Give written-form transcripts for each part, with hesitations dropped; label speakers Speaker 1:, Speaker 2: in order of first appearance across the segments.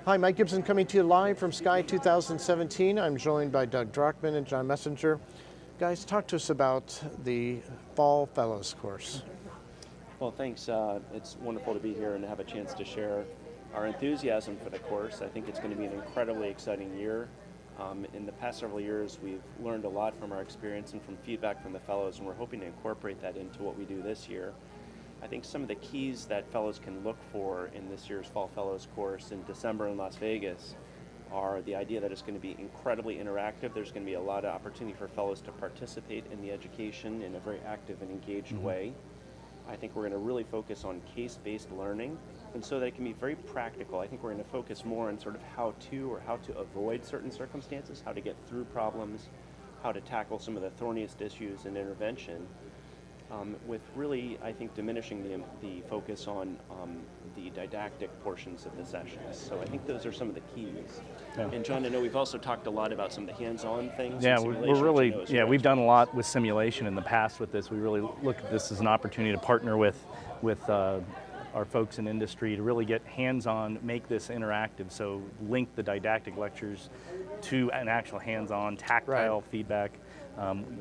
Speaker 1: Hi, Mike Gibson coming to you live from SCAI 2017. I'm joined by Doug Drachman and John Messenger. Guys, talk to us about the Fall Fellows course.
Speaker 2: Well, thanks. It's wonderful to be here and have a chance to share our enthusiasm for the course. I think it's going to be an incredibly exciting year. In the past several years, we've learned a lot from our experience and from feedback from the fellows, and we're hoping to incorporate that into what we do this year. I think some of the keys that fellows can look for in this year's Fall Fellows course in December in Las Vegas are the idea that it's going to be incredibly interactive. There's going to be a lot of opportunity for fellows to participate in the education in a very active and engaged way. I think we're going to really focus on case-based learning, and so that it can be very practical. I think we're going to focus more on sort of how to avoid certain circumstances, how to get through problems, how to tackle some of the thorniest issues in intervention, with really, I think, diminishing the focus on the didactic portions of the sessions. So I think those are some of the keys. Yeah. And John, I know we've also talked a lot about some of the hands-on things.
Speaker 3: Yeah, we've done a lot with simulation in the past with this. We really look at this as an opportunity to partner with our folks in industry to really get hands-on, make this interactive. So link the didactic lectures to an actual hands-on tactile feedback.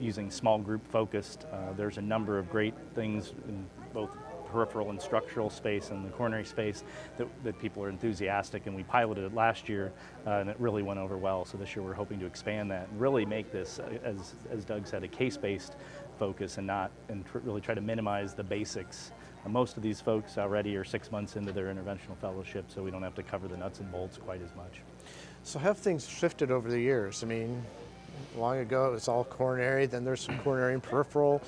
Speaker 3: Using small group focused. There's a number of great things in both peripheral and structural space and the coronary space that people are enthusiastic, and we piloted it last year and it really went over well. So this year we're hoping to expand that and really make this, as Doug said, a case-based focus and really try to minimize the basics. Most of these folks already are 6 months into their interventional fellowship, so we don't have to cover the nuts and bolts quite as much.
Speaker 1: So have things shifted over the years? I mean, long ago it was all coronary, then there's some coronary and peripheral.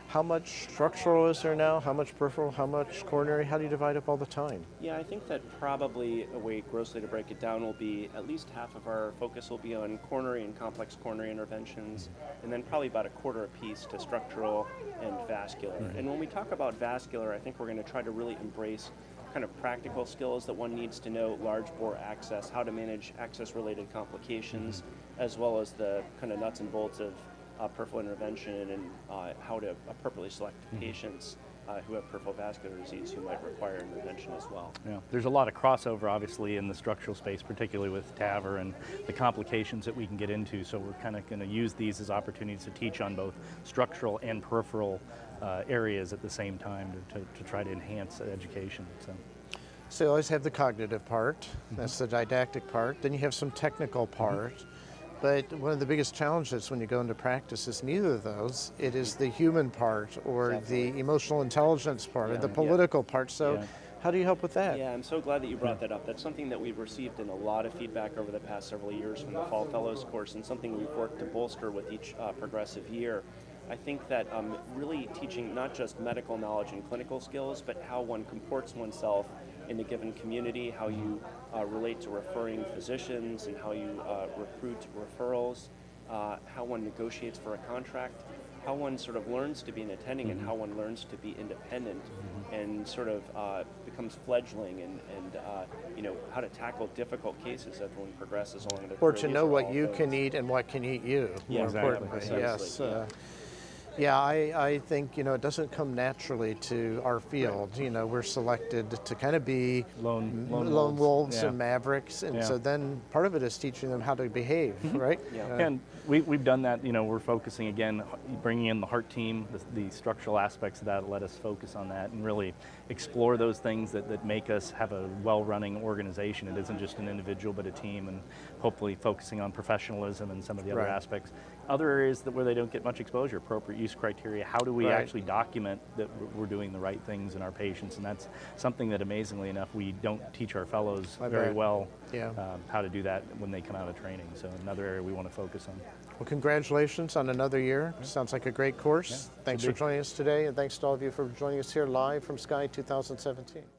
Speaker 1: How much structural is there now? How much peripheral? How much coronary? How do you divide up all the time?
Speaker 2: Yeah, I think that probably a way grossly to break it down will be at least half of our focus will be on coronary and complex coronary interventions, and then probably about a quarter apiece to structural and vascular. And when we talk about vascular, I think we're going to try to really embrace kind of practical skills that one needs to know: large bore access, how to manage access-related complications, as well as the kind of nuts and bolts of peripheral intervention and how to appropriately select patients who have peripheral vascular disease who might require intervention as well.
Speaker 3: Yeah, there's a lot of crossover obviously in the structural space, particularly with TAVR and the complications that we can get into, so we're kind of going to use these as opportunities to teach on both structural and peripheral areas at the same time to try to enhance education.
Speaker 1: So you always have the cognitive part, that's the didactic part, then you have some technical part. But one of the biggest challenges when you go into practice is neither of those. It is the human part or the emotional intelligence part or the political part. So how do you help with that?
Speaker 2: Yeah, I'm so glad that you brought that up. That's something that we've received in a lot of feedback over the past several years from the Fall Fellows course, and something we've worked to bolster with each progressive year. I think that really teaching not just medical knowledge and clinical skills, but how one comports oneself in a given community, how you relate to referring physicians and how you recruit referrals, how one negotiates for a contract, how one sort of learns to be an attending and how one learns to be independent and sort of becomes fledgling and you know, how to tackle difficult cases as one progresses along the career.
Speaker 1: Or to know what you can eat and what can eat you, more importantly. Yes. Yeah, I think, you know, it doesn't come naturally to our field. You know, we're selected to kind of be lone wolves and mavericks, and so then part of it is teaching them how to behave, right?
Speaker 3: And we've done that. You know, we're focusing again, bringing in the heart team, the structural aspects of that, let us focus on that and really explore those things that make us have a well-running organization. It isn't just an individual, but a team, and hopefully focusing on professionalism and some of the other aspects. Other areas where they don't get much exposure, appropriate use criteria. How do we actually document that we're doing the right things in our patients? And that's something that, amazingly enough, we don't teach our fellows very well how to do that when they come out of training. So another area we want to focus on.
Speaker 1: Well, congratulations on another year. Sounds like a great course. Thanks for joining us today, and thanks to all of you for joining us here live from SCAI 2017.